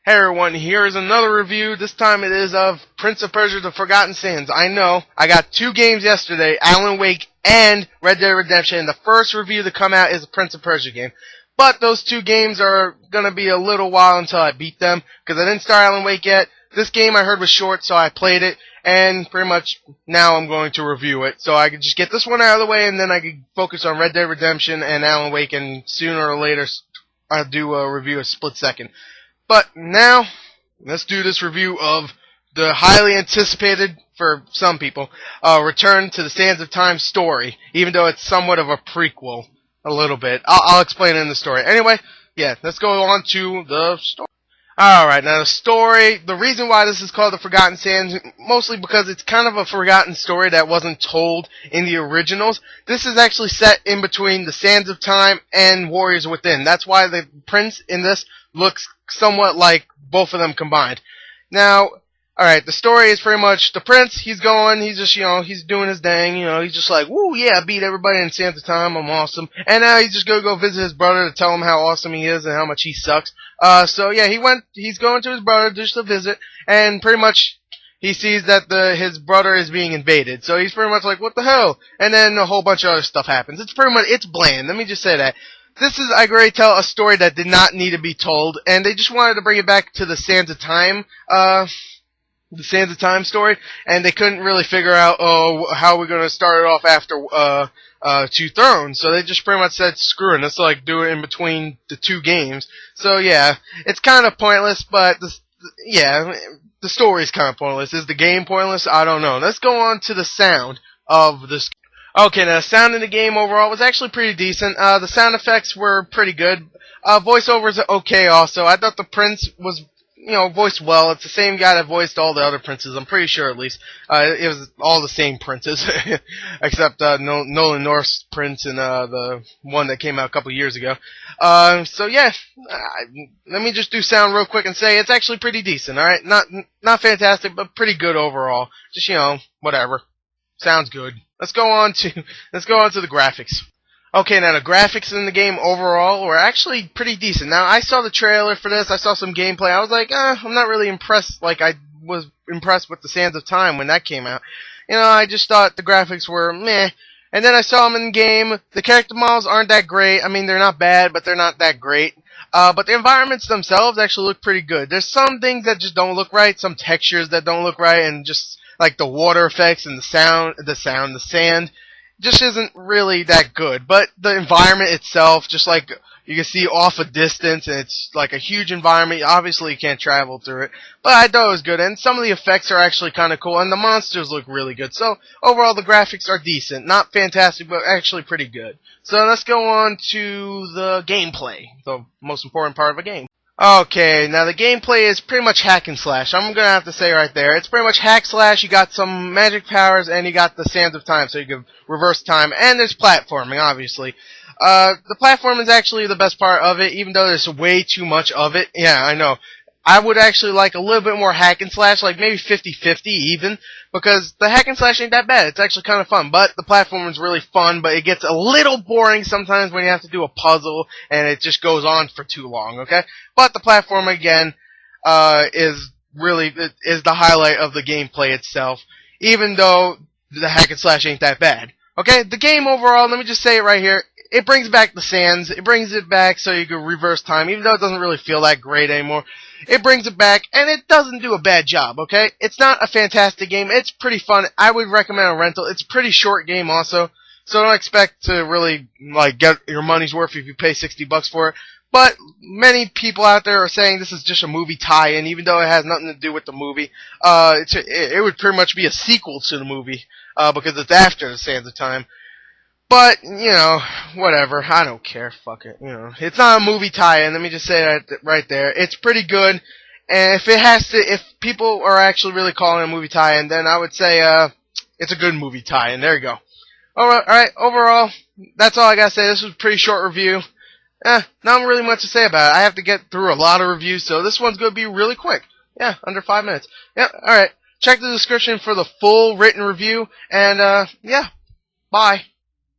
Hey everyone, here is another review. This time it is of Prince of Persia: The Forgotten Sands. I know, I got 2 games yesterday, Alan Wake and Red Dead Redemption, and the first review to come out is a Prince of Persia game. But those 2 games are gonna be a little while until I beat them, because I didn't start Alan Wake yet. This game I heard was short, so I played it, and pretty much now I'm going to review it. So I could just get this one out of the way, and then I could focus on Red Dead Redemption and Alan Wake, and sooner or later I'll do a review a split second. But now, let's do this review of the highly anticipated, for some people, Return to the Sands of Time story, even though it's somewhat of a prequel, a little bit. I'll explain it in the story. Anyway, yeah, let's go on to the story. Alright, now the story, the reason why this is called The Forgotten Sands, mostly because it's kind of a forgotten story that wasn't told in the originals. This is actually set in between the Sands of Time and Warriors Within. That's why the prince in this looks somewhat like both of them combined. Now, alright, the story is pretty much the prince, he's just, he's doing his thing, he's just like, woo, yeah, I beat everybody in Sands of Time, I'm awesome. And now he's just gonna go visit his brother to tell him how awesome he is and how much he sucks. So yeah, he's going to his brother just to visit, and pretty much he sees that his brother is being invaded. So he's pretty much like, what the hell? And then a whole bunch of other stuff happens. It's bland, let me just say that. This is, I can already tell, a story that did not need to be told, and they just wanted to bring it back to the Sands of Time, story, and they couldn't really figure out, how we're gonna start it off after, Two Thrones, so they just pretty much said, screw it, let's do it in between the 2 games. So yeah, it's kind of pointless, but the story's kind of pointless. Is the game pointless? I don't know. Let's go on to the sound of this. Okay, now the sound in the game overall was actually pretty decent. The sound effects were pretty good. Voiceovers are okay also. I thought the prince was, voiced well. It's the same guy that voiced all the other princes, I'm pretty sure at least. It was all the same princes, except Nolan North's prince and the one that came out a couple years ago. So yeah, let me just do sound real quick and say it's actually pretty decent, alright? Not fantastic, but pretty good overall. Just, whatever. Sounds good. Let's go on to the graphics. Okay, now the graphics in the game overall were actually pretty decent. Now, I saw the trailer for this, I saw some gameplay, I was like, I'm not really impressed like I was impressed with the Sands of Time when that came out. I just thought the graphics were meh. And then I saw them in game. The character models aren't that great. I mean, they're not bad, but they're not that great. But the environments themselves actually look pretty good. There's some things that just don't look right, some textures that don't look right, and just like the water effects and the sand just isn't really that good. But the environment itself, just like you can see off a distance, and it's like a huge environment. Obviously, you can't travel through it, but I thought it was good. And some of the effects are actually kind of cool, and the monsters look really good. So overall, the graphics are decent, not fantastic, but actually pretty good. So let's go on to the gameplay, the most important part of a game. Okay, now the gameplay is pretty much hack and slash. I'm gonna have to say right there, it's pretty much hack slash. You got some magic powers, and you got the Sands of Time, so you can reverse time, and there's platforming, obviously. The platform is actually the best part of it, even though there's way too much of it. Yeah, I know. I would actually like a little bit more hack and slash, like maybe 50-50 even, because the hack and slash ain't that bad. It's actually kind of fun, but the platform is really fun, but it gets a little boring sometimes when you have to do a puzzle, and it just goes on for too long, okay? But the platform, again, is the highlight of the gameplay itself, even though the hack and slash ain't that bad. Okay, the game overall, let me just say it right here, it brings back the sands, it brings it back so you can reverse time, even though it doesn't really feel that great anymore. It brings it back, and it doesn't do a bad job, okay? It's not a fantastic game, it's pretty fun, I would recommend a rental, it's a pretty short game also, so don't expect to really, get your money's worth if you pay $60 for it. But many people out there are saying this is just a movie tie-in, even though it has nothing to do with the movie. It would pretty much be a sequel to the movie, because it's after the Sands of Time. But, whatever, I don't care, fuck it, It's not a movie tie-in, let me just say that right there. It's pretty good, and if people are actually really calling it a movie tie-in, then I would say, it's a good movie tie-in, there you go. Alright, overall, that's all I gotta say. This was a pretty short review. Not really much to say about it. I have to get through a lot of reviews, so this one's gonna be really quick. Yeah, under 5 minutes. Yep, alright. Check the description for the full written review, and, yeah, bye.